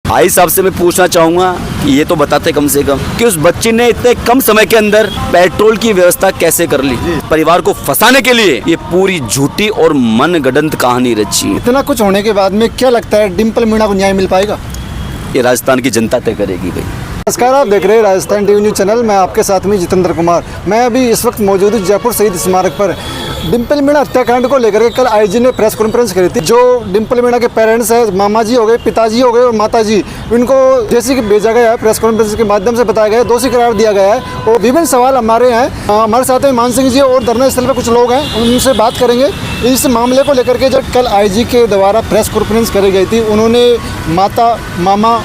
आई साहब से मैं पूछना चाहूँगा कि ये तो बताते कम से कम कि उस बच्ची ने इतने कम समय के अंदर पेट्रोल की व्यवस्था कैसे कर ली। परिवार को फंसाने के लिए ये पूरी झूठी और मनगढ़ंत कहानी रची। इतना कुछ होने के बाद में क्या लगता है डिम्पल मीणा को न्याय मिल पाएगा? ये राजस्थान की जनता तय करेगी भाई। नमस्कार, आप देख रहे हैं राजस्थान टीवी न्यूज चैनल। मैं आपके साथ में जितेंद्र कुमार। मैं अभी इस वक्त मौजूद हूँ जयपुर शहीद स्मारक पर। डिम्पल मीणा हत्याकांड को लेकर के कल आईजी ने प्रेस कॉन्फ्रेंस करी थी। जो डिम्पल मीणा के पेरेंट्स हैं, मामा जी हो गए, पिताजी हो गए और माता जी, इनको जैसे कि भेजा गया है, प्रेस कॉन्फ्रेंस के माध्यम से बताया गया है, दोषी करार दिया गया है। और विभिन्न सवाल हमारे हैं। हमारे साथ में मान सिंह जी और धरना स्थल पर कुछ लोग हैं, उनसे बात करेंगे इस मामले को लेकर के। जब कल आईजी के द्वारा प्रेस कॉन्फ्रेंस करी गई थी, उन्होंने माता, मामा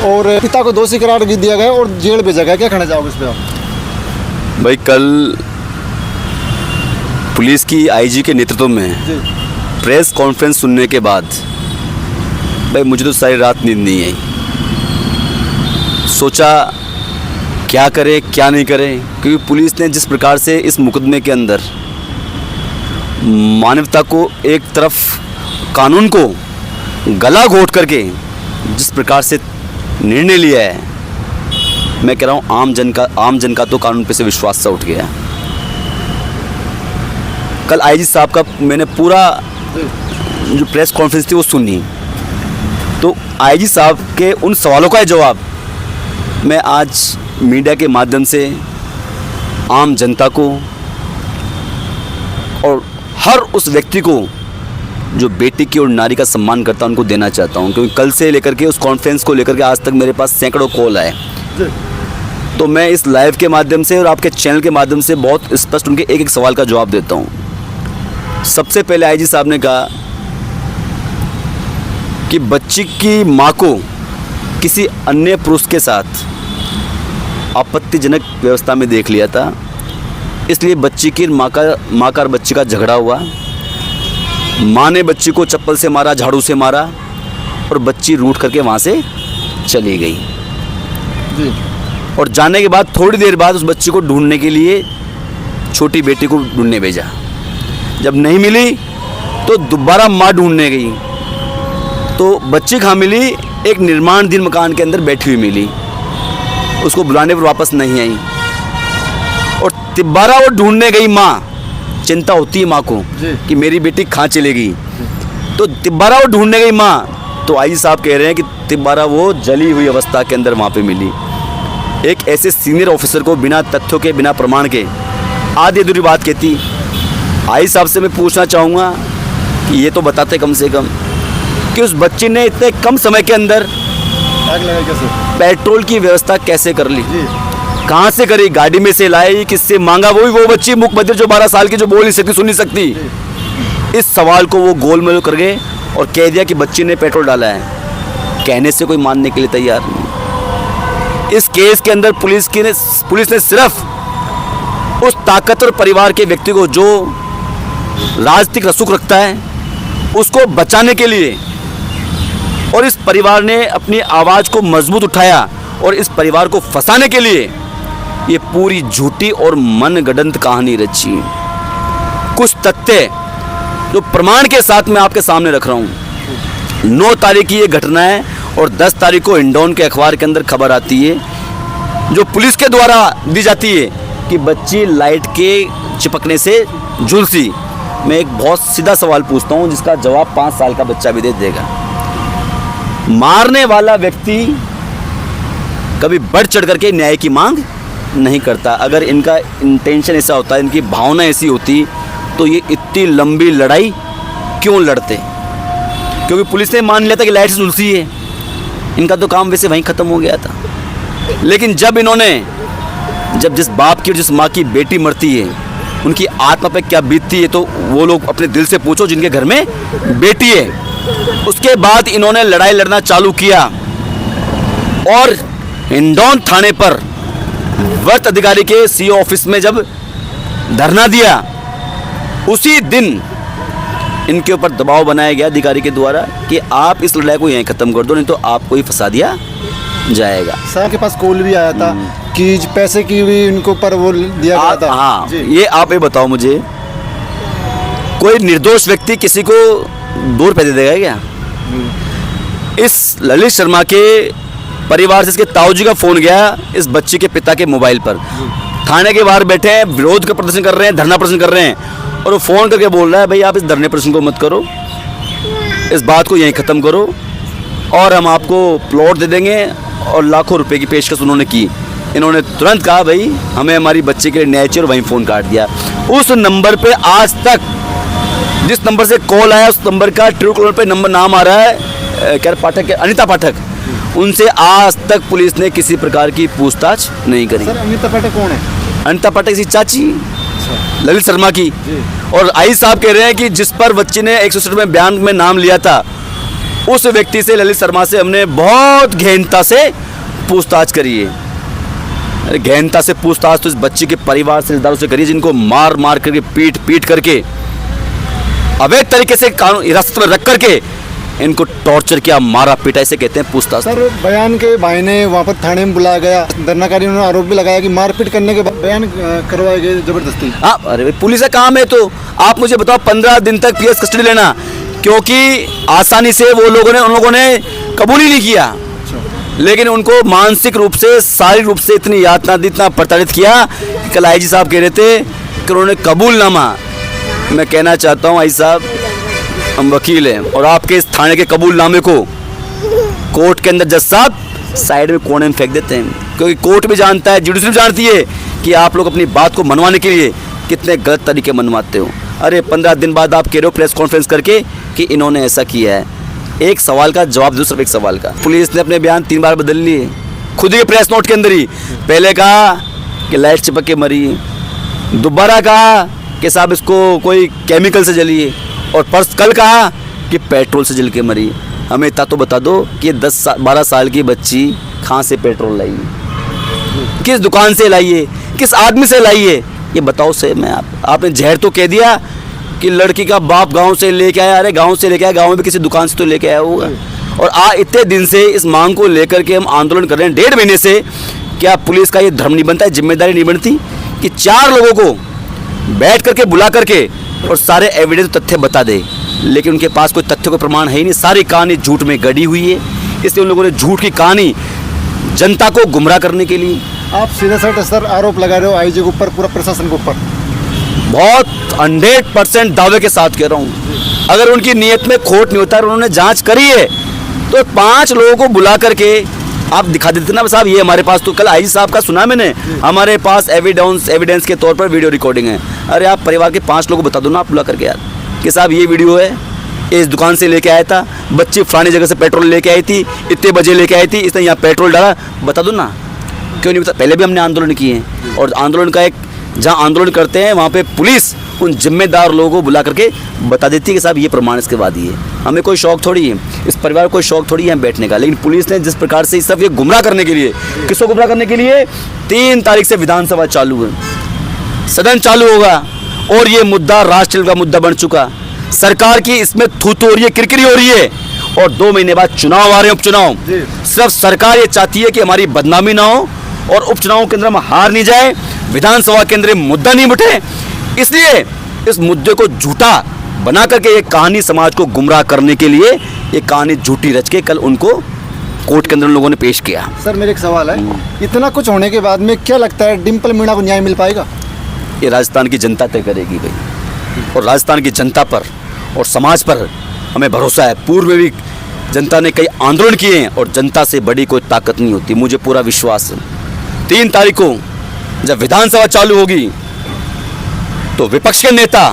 और पिता को दोषी करार भी दिया गया और जेल भेजा गया। क्या कहना चाहोगे इस पे आप? भाई कल पुलिस की आईजी के नेतृत्व में प्रेस कॉन्फ्रेंस सुनने के बाद भाई मुझे तो सारी रात नींद नहीं आई। सोचा क्या करे क्या नहीं करे, क्योंकि पुलिस ने जिस प्रकार से इस मुकदमे के अंदर मानवता को एक तरफ, कानून को गला घोट करके जिस प्रकार से निर्णय लिया है, मैं कह रहा हूँ आम जन का तो कानून पे से विश्वास सा उठ गया। कल आईजी साहब का मैंने पूरा जो प्रेस कॉन्फ्रेंस थी वो सुनी, तो आईजी साहब के उन सवालों का जवाब मैं आज मीडिया के माध्यम से आम जनता को और हर उस व्यक्ति को जो बेटी की और नारी का सम्मान करता है उनको देना चाहता हूं। क्योंकि कल से लेकर के उस कॉन्फ्रेंस को लेकर के आज तक मेरे पास सैकड़ों कॉल आए, तो मैं इस लाइव के माध्यम से और आपके चैनल के माध्यम से बहुत स्पष्ट उनके एक एक सवाल का जवाब देता हूं। सबसे पहले आईजी साहब ने कहा कि बच्ची की मां को किसी अन्य पुरुष के साथ आपत्तिजनक व्यवस्था में देख लिया था, इसलिए बच्ची की मां का और बच्ची का झगड़ा हुआ। माँ ने बच्ची को चप्पल से मारा, झाड़ू से मारा और बच्ची रूठ करके वहाँ से चली गई जी। और जाने के बाद थोड़ी देर बाद उस बच्ची को ढूंढने के लिए छोटी बेटी को ढूंढने भेजा। जब नहीं मिली तो दोबारा माँ ढूंढने गई, तो बच्ची कहाँ मिली? एक निर्माणाधीन मकान के अंदर बैठी हुई मिली। उसको बुलाने पर वापस नहीं आई और दोबारा वो ढूंढने गई। माँ, चिंता होती है माँ को कि मेरी बेटी कहाँ चलेगी, तो तिब्बारा वो ढूंढने गई माँ। तो आईजी साहब कह रहे हैं कि तिब्बारा वो जली हुई अवस्था के अंदर वहाँ पे मिली। एक ऐसे सीनियर ऑफिसर को बिना तथ्यों के, बिना प्रमाण के आधी अधूरी बात कहती। आईजी साहब से मैं पूछना चाहूँगा कि ये तो बताते कम से कम कि उस बच्ची ने इतने कम समय के अंदर पेट्रोल की व्यवस्था कैसे कर ली, कहाँ से करी, गाड़ी में से लाई, किससे मांगा? वो बच्ची मुख बधिर जो 12 साल की, जो बोल नहीं सकती, सुन नहीं सकती। इस सवाल को वो गोलमोल कर गए और कह दिया कि बच्ची ने पेट्रोल डाला है। कहने से कोई मानने के लिए तैयार नहीं। इस केस के अंदर पुलिस ने सिर्फ उस ताकतवर परिवार के व्यक्ति को जो राजनीतिक रसूख रखता है उसको बचाने के लिए, और इस परिवार ने अपनी आवाज़ को मजबूत उठाया और इस परिवार को फंसाने के लिए ये पूरी झूठी और मनगढ़ंत कहानी रची। कुछ तथ्य जो प्रमाण के साथ मैं आपके सामने रख रहा हूँ। 9 तारीख की ये घटना है और 10 तारीख को हिंडौन के अखबार के अंदर खबर आती है, जो पुलिस के द्वारा दी जाती है कि बच्ची लाइट के चिपकने से झुलसी। मैं एक बहुत सीधा सवाल पूछता हूँ जिसका जवाब 5 साल का बच्चा भी दे देगा। मारने वाला व्यक्ति कभी बढ़ चढ़ करके न्याय की मांग नहीं करता। अगर इनका इंटेंशन ऐसा होता है, इनकी भावना ऐसी होती, तो ये इतनी लंबी लड़ाई क्यों लड़ते? क्योंकि पुलिस ने मान लिया था कि लाइट से झुलसी है, इनका तो काम वैसे वहीं ख़त्म हो गया था। लेकिन जब जिस बाप की और जिस माँ की बेटी मरती है, उनकी आत्मा पे क्या बीतती है, तो वो लोग अपने दिल से पूछो जिनके घर में बेटी है। उसके बाद इन्होंने लड़ाई लड़ना चालू किया और हिंडौन थाने पर वर्त अधिकारी के सीओ ऑफिस में जब धरना दिया, उसी दिन इनके ऊपर दबाव बनाया गया अधिकारी के द्वारा कि आप इस लड़ाई को यहीं ख़त्म कर दो, नहीं तो आपको ही फंसा दिया जाएगा। सर के पास कॉल भी आया था कि पैसे की भी इनको पर वो दिया गया था। हाँ, ये आप ये बताओ मुझे, कोई निर्दोष व्यक्ति किसी को 2 रुपये दे देगा क्या? इस ललित शर्मा के परिवार से इसके ताऊजी का फ़ोन गया इस बच्ची के पिता के मोबाइल पर। थाने के बाहर बैठे हैं, विरोध का प्रदर्शन कर रहे हैं, धरना प्रदर्शन कर रहे हैं, और वो फ़ोन करके बोल रहा है भाई आप इस धरने प्रदर्शन को मत करो, इस बात को यहीं ख़त्म करो और हम आपको प्लॉट दे देंगे। और लाखों रुपए की पेशकश उन्होंने की। इन्होंने तुरंत कहा भाई हमें हमारी बच्ची के लिए न्याय चाहिए, और वहीं फ़ोन काट दिया। उस नंबर पे आज तक जिस नंबर से कॉल आया उस नंबर का ट्रू कॉलर पे नंबर नाम आ रहा है क्या पाठक, अनीता पाठक। उनसे आज तक पुलिस ने किसी प्रकार की पूछताछ नहीं करी। सर अनीता पाठक कौन है? अनीता पाठक की चाची ललित शर्मा की। और आई साहब कह रहे हैं कि जिस पर बच्ची ने 167 में बयान में नाम लिया था उस व्यक्ति से, ललित शर्मा से, हमने बहुत गहनता से पूछताछ करी है। अरे गहनता से पूछताछ तो इस बच्ची के परिवार से, रिश्तेदारों से करी है, जिनको मार मार करके पीट पीट करके अवैध तरीके से कानून हिरासत में रख करके इनको टॉर्चर किया, मारा पीटा, इसे कहते हैं पूछताछ। सर बयान के भाई ने वहाँ पर थाने में बुलाया गया, धरनाकारियों ने आरोप भी लगाया कि मारपीट करने के बाद बयान करवाए गए जबरदस्ती। हाँ, अरे भाई पुलिस का काम है, तो आप मुझे बताओ 15 दिन तक पीएस कस्टडी लेना, क्योंकि आसानी से वो लोगों ने, उन लोगों ने कबूल ही नहीं किया, लेकिन उनको मानसिक रूप से, शारीरिक रूप से इतनी यातना दी, इतना प्रताड़ित किया कि कल आईजी साहब कह रहे थे कि उन्होंने कबूलनामा, मैं कहना चाहता हूँ आई साहब हम वकील हैं और आपके इस थाने के कबूलनामे को कोर्ट के अंदर जज साहब साइड में कोने में फेंक देते हैं, क्योंकि कोर्ट भी जानता है, जुडिशरी भी जानती है कि आप लोग अपनी बात को मनवाने के लिए कितने गलत तरीके मनवाते हो। अरे 15 दिन बाद आप कह रहे हो प्रेस कॉन्फ्रेंस करके कि इन्होंने ऐसा किया है। एक सवाल का जवाब दो, सिर्फ एक सवाल का। पुलिस ने अपने बयान 3 बार बदल लिए, खुद ही प्रेस नोट के अंदर ही। पहले कहा कि लाइट चिपक के मरी, दोबारा कहा कि साहब इसको कोई केमिकल से जली है, और कल कहा कि पेट्रोल से जल के मरी। हमें इतना तो बता दो कि 12 साल की बच्ची कहाँ से पेट्रोल लाई है, किस दुकान से लाई है, किस आदमी से लाई है, ये बताओ से। मैं आपने जहर तो कह दिया कि लड़की का बाप गांव से लेके आया। अरे गांव से लेके आया, गांव में भी किसी दुकान से तो लेके आया होगा। और इतने दिन से इस मांग को लेकर के हम आंदोलन कर रहे हैं, 1.5 महीने से। क्या पुलिस का ये धर्म नहीं बनता है, जिम्मेदारी नहीं बनती कि 4 लोगों को बैठ करके बुला करके और सारे एविडेंस तथ्य बता दे, लेकिन उनके पास कोई तथ्य को प्रमाण है ही नहीं। सारी कहानी झूठ में गढ़ी हुई है, इसलिए उन लोगों ने झूठ की कहानी जनता को गुमराह करने के लिए। आप सीधा साधा सर आरोप लगा रहे हो आईजी के ऊपर, पूरा प्रशासन के ऊपर। बहुत 100% दावे के साथ कह रहा हूँ, अगर उनकी नीयत में खोट नहीं होता और उन्होंने जांच करी है तो 5 लोगों को बुला करके आप दिखा देते ना साहब, ये हमारे पास तो कल आईजी साहब का सुना मैंने, हमारे पास एविडेंस के तौर पर वीडियो रिकॉर्डिंग है। अरे आप परिवार के 5 लोगों को बता दो ना आप बुला करके यार कि साहब ये वीडियो है, इस दुकान से लेके आया था, बच्ची फलानी जगह से पेट्रोल लेके आई थी, इतने बजे लेके आई थी, इसने यहाँ पेट्रोल डाला, बता दो ना। क्यों नहीं बता? पहले भी हमने आंदोलन किए हैं, और आंदोलन का एक जहाँ आंदोलन करते हैं वहाँ पे पुलिस उन जिम्मेदार लोगों को बुला करके बता देती है कि साहब ये प्रमाण इसके बाद ये। हमें कोई शौक थोड़ी है, इस परिवार को कोई शौक थोड़ी है बैठने का, लेकिन पुलिस ने जिस प्रकार से सब ये गुमराह करने के लिए, किसको गुमराह करने के लिए, 3 तारीख से विधानसभा चालू है, सदन चालू होगा और ये मुद्दा राष्ट्र का मुद्दा बन चुका। सरकार की इसमें थूथू हो रही है, किरकिरी हो रही है, और 2 महीने बाद चुनाव आ रहे हैं, उपचुनाव। सिर्फ सरकार ये चाहती है कि हमारी बदनामी ना हो और उपचुनाव के अंदर हम हार नहीं जाए, विधानसभा के अंदर मुद्दा नहीं उठे, इसलिए इस मुद्दे को झूठा बना करके ये कहानी समाज को गुमराह करने के लिए ये कहानी झूठी रच के कल उनको कोर्ट के अंदर लोगों ने पेश किया। सर मेरा एक सवाल है, इतना कुछ होने के बाद में क्या लगता है डिम्पल मीणा को न्याय मिल पाएगा? ये राजस्थान की जनता तय करेगी भाई, और राजस्थान की जनता पर और समाज पर हमें भरोसा है। पूर्व में भी जनता ने कई आंदोलन किए हैं और जनता से बड़ी कोई ताकत नहीं होती, मुझे पूरा विश्वास है। 3 तारीख को जब विधानसभा चालू होगी तो विपक्ष के नेता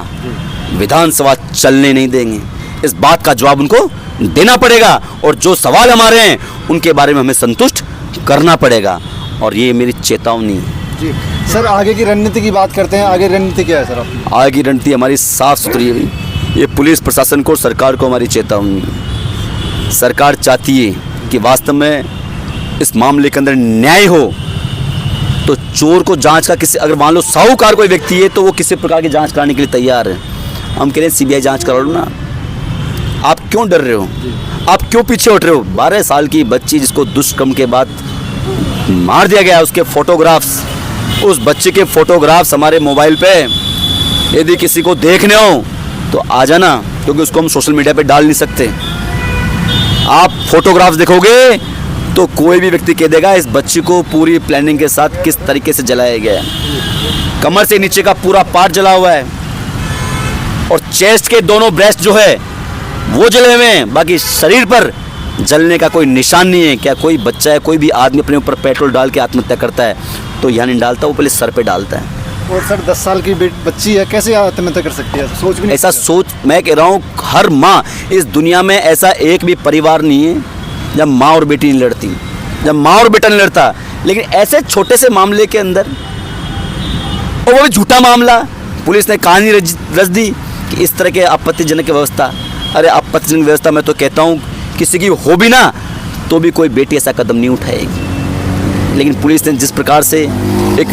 विधानसभा चलने नहीं देंगे, इस बात का जवाब उनको देना पड़ेगा, और जो सवाल हमारे हैं उनके बारे में हमें संतुष्ट करना पड़ेगा, और ये मेरी चेतावनी है। जी सर, आगे की रणनीति की बात करते हैं, आगे रणनीति क्या है सर आप? आगे की रणनीति हमारी साफ सुथरी है। ये पुलिस प्रशासन को, सरकार को हमारी चेतावनी है। सरकार चाहती है कि वास्तव में इस मामले के अंदर न्याय हो, तो चोर को जांच का किसी, अगर मान लो साहूकार कोई व्यक्ति है तो वो किसी प्रकार की जांच कराने के लिए तैयार है। हम कह रहे हैं सीबीआई जांच करा लो ना, आप क्यों डर रहे हो, आप क्यों पीछे उठ रहे हो? 12 साल की बच्ची जिसको दुष्कर्म के बाद मार दिया गया, उसके फोटोग्राफ्स, उस बच्चे के फोटोग्राफ्स हमारे मोबाइल पे, यदि किसी को देखने हो तो आ जाना, क्योंकि उसको हम सोशल मीडिया पे डाल नहीं सकते। आप फोटोग्राफ्स देखोगे तो कोई भी व्यक्ति कह देगा इस बच्ची को पूरी प्लानिंग के साथ किस तरीके से जलाया गया है। कमर से नीचे का पूरा पार्ट जला हुआ है और चेस्ट के दोनों ब्रेस्ट जो है वो जले हुए हैं, बाकी शरीर पर जलने का कोई निशान नहीं है। क्या कोई बच्चा है, कोई भी आदमी अपने ऊपर पेट्रोल डाल के आत्महत्या करता है तो यहाँ नहीं डालता, वो पहले सर पे डालता है। और सर 10 साल की बच्ची है, कैसे आत्महत्या कर सकती है? सोच भी नहीं ऐसा सोच, मैं कह रहा हूँ हर माँ इस दुनिया में ऐसा एक भी परिवार नहीं है जब माँ और बेटी नहीं लड़ती, जब माँ और बेटा नहीं लड़ता। लेकिन ऐसे छोटे से मामले के अंदर, और वो भी झूठा मामला, पुलिस ने कहानी रच दी कि इस तरह के आपत्तिजनक व्यवस्था। अरे आपत्तिजनक व्यवस्था मैं तो कहता हूँ किसी की हो भी ना तो भी कोई बेटी ऐसा कदम नहीं उठाएगी। लेकिन पुलिस ने जिस प्रकार से एक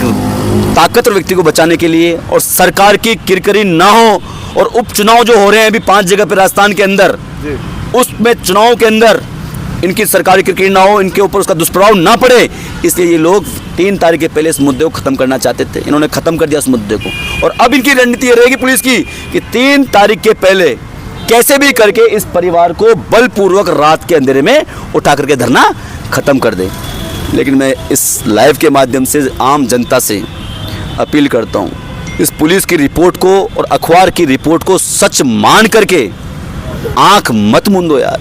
ताकतवर व्यक्ति को बचाने के लिए और सरकार की किरकिरी ना हो और उपचुनाव जो हो रहे हैं अभी 5 जगह पे राजस्थान के अंदर, उसमें चुनाव के अंदर इनकी सरकारी किरकिरी ना हो, इनके ऊपर उसका दुष्प्रभाव ना पड़े, इसलिए ये लोग 3 तारीख के पहले इस मुद्दे को खत्म करना चाहते थे। इन्होंने खत्म कर दिया उस मुद्दे को और अब इनकी रणनीति ये रहेगी पुलिस की कि 3 तारीख के पहले कैसे भी करके इस परिवार को बलपूर्वक रात के अंधेरे में उठा करके धरना खत्म कर दे। लेकिन मैं इस लाइव के माध्यम से आम जनता से अपील करता हूँ, इस पुलिस की रिपोर्ट को और अखबार की रिपोर्ट को सच मान करके आंख मत मूंदो यार।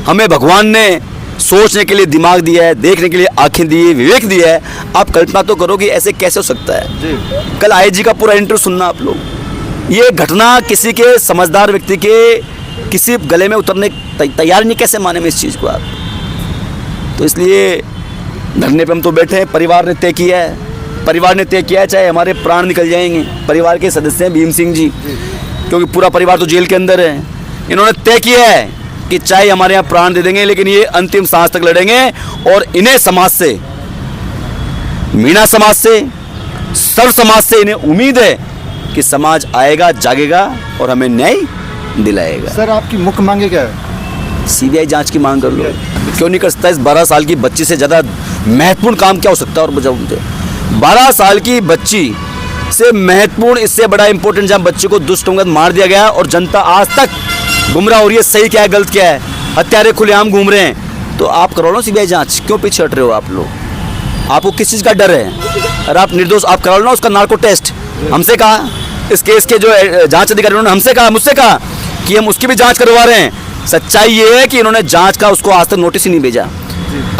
हमें भगवान ने सोचने के लिए दिमाग दिया है, देखने के लिए आंखें दी है, विवेक दिया है। आप कल्पना तो करो कि ऐसे कैसे हो सकता है। कल आईजी का पूरा इंटरव्यू सुनना आप लोग। ये घटना किसी के समझदार व्यक्ति के किसी गले में उतरने तैयार नहीं, कैसे माने में इस चीज़ को आप। तो इसलिए धरने पे हम तो बैठे हैं, परिवार ने तय किया है, परिवार ने तय किया है चाहे हमारे प्राण निकल जाएंगे। परिवार के सदस्य हैं भीम सिंह जी, क्योंकि पूरा परिवार तो जेल के अंदर है। इन्होंने तय किया है कि चाहे हमारे यहाँ प्राण दे देंगे लेकिन ये अंतिम सांस तक लड़ेंगे। और इन्हें समाज से, मीणा समाज से, सर्व समाज से इन्हें उम्मीद है कि समाज आएगा, जागेगा और हमें न्याय दिलाएगा। सर आपकी मुख्य मांगे क्या है? सीबीआई जांच की मांग कर लो। क्यों नहीं कर सकता? इस 12 साल की बच्ची से ज़्यादा महत्वपूर्ण काम क्या हो सकता है? और बताओ मुझे, 12 साल की बच्ची से महत्वपूर्ण, इससे बड़ा इंपॉर्टेंट, जहाँ बच्चे को दुष्टंगत मार दिया गया और जनता आज तक गुमराह हो रही है, सही क्या है गलत क्या है, हत्यारे खुलेआम घूम रहे हैं। तो आप करो ना सीबीआई जांच, क्यों पीछे हट रहे हो आप लोग? आपको किस चीज़ का डर है? अरे आप निर्दोष, आप करा लो ना उसका नार्को टेस्ट। हमसे कहा, इस केस के जो जांच अधिकारी उन्होंने हमसे कहा, मुझसे कहा कि हम उसकी भी जांच करवा रहे हैं। सच्चाई ये है कि इन्होंने जांच का उसको आज तक नोटिस ही नहीं भेजा।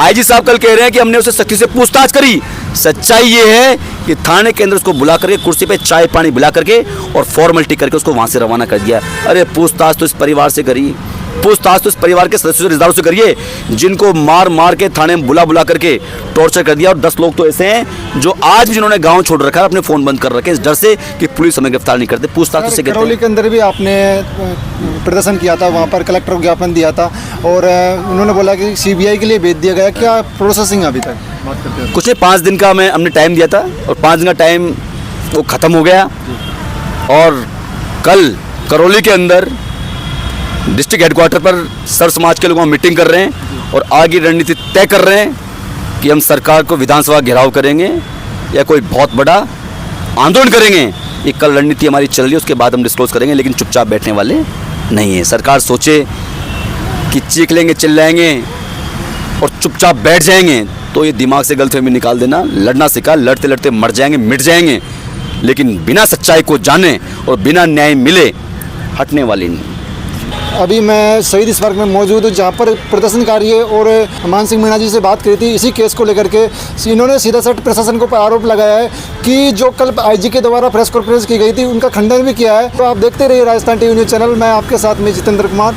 आईजी साहब कल कह रहे हैं कि हमने उसे सख्ती से पूछताछ करी। सच्चाई ये है कि थाने के अंदर उसको बुला करके कुर्सी पे चाय पानी बुला करके और फॉर्मेलिटी करके उसको वहां से रवाना कर दिया। अरे पूछताछ तो इस परिवार से करिए, पूछताछ तो इस परिवार के सदस्यों से, रिश्तेदारों से करिए जिनको मार मार के थाने में बुला करके टॉर्चर कर दिया। और 10 लोग तो ऐसे हैं जो आज भी जिन्होंने गांव छोड़ रखा है, अपने फ़ोन बंद कर रखे इस डर से कि पुलिस हमें गिरफ्तार नहीं करते। पूछताछ से करते करौली के अंदर भी आपने प्रदर्शन किया था, वहाँ पर कलेक्टर को ज्ञापन दिया था और उन्होंने बोला कि सीबीआई के लिए भेज दिया गया। क्या प्रोसेसिंग अभी तक? बात करते हैं। कुछ नहीं, 5 दिन का हमने टाइम दिया था और 5 दिन का टाइम वो ख़त्म हो गया। और कल करौली के अंदर डिस्ट्रिक्ट हेडक्वार्टर पर सर्व समाज के लोगों मीटिंग कर रहे हैं और आगे रणनीति तय कर रहे हैं कि हम सरकार को विधानसभा घेराव करेंगे या कोई बहुत बड़ा आंदोलन करेंगे। ये कल रणनीति हमारी चल रही है, उसके बाद हम डिस्क्लोज करेंगे, लेकिन चुपचाप बैठने वाले नहीं है। सरकार सोचे कि चीख लेंगे, चिल्लाएंगे और चुपचाप बैठ जाएंगे तो ये दिमाग से गलतफहमी निकाल देना। लड़ना सीखा, लड़ते लड़ते मर जाएंगे, मिट जाएंगे, लेकिन बिना सच्चाई को जाने और बिना न्याय मिले हटने वाली नहीं। अभी मैं शहीद स्मारक में मौजूद हूँ, जहाँ पर प्रदर्शनकारी और मान सिंह मीणा जी से बात करी थी इसी केस को लेकर के। इन्होंने सीधा सट प्रशासन को आरोप लगाया है कि जो कल आईजी के द्वारा प्रेस कॉन्फ्रेंस की गई थी उनका खंडन भी किया है। तो आप देखते रहिए राजस्थान टीवी न्यूज़ चैनल। मैं आपके साथ में जितेंद्र कुमार।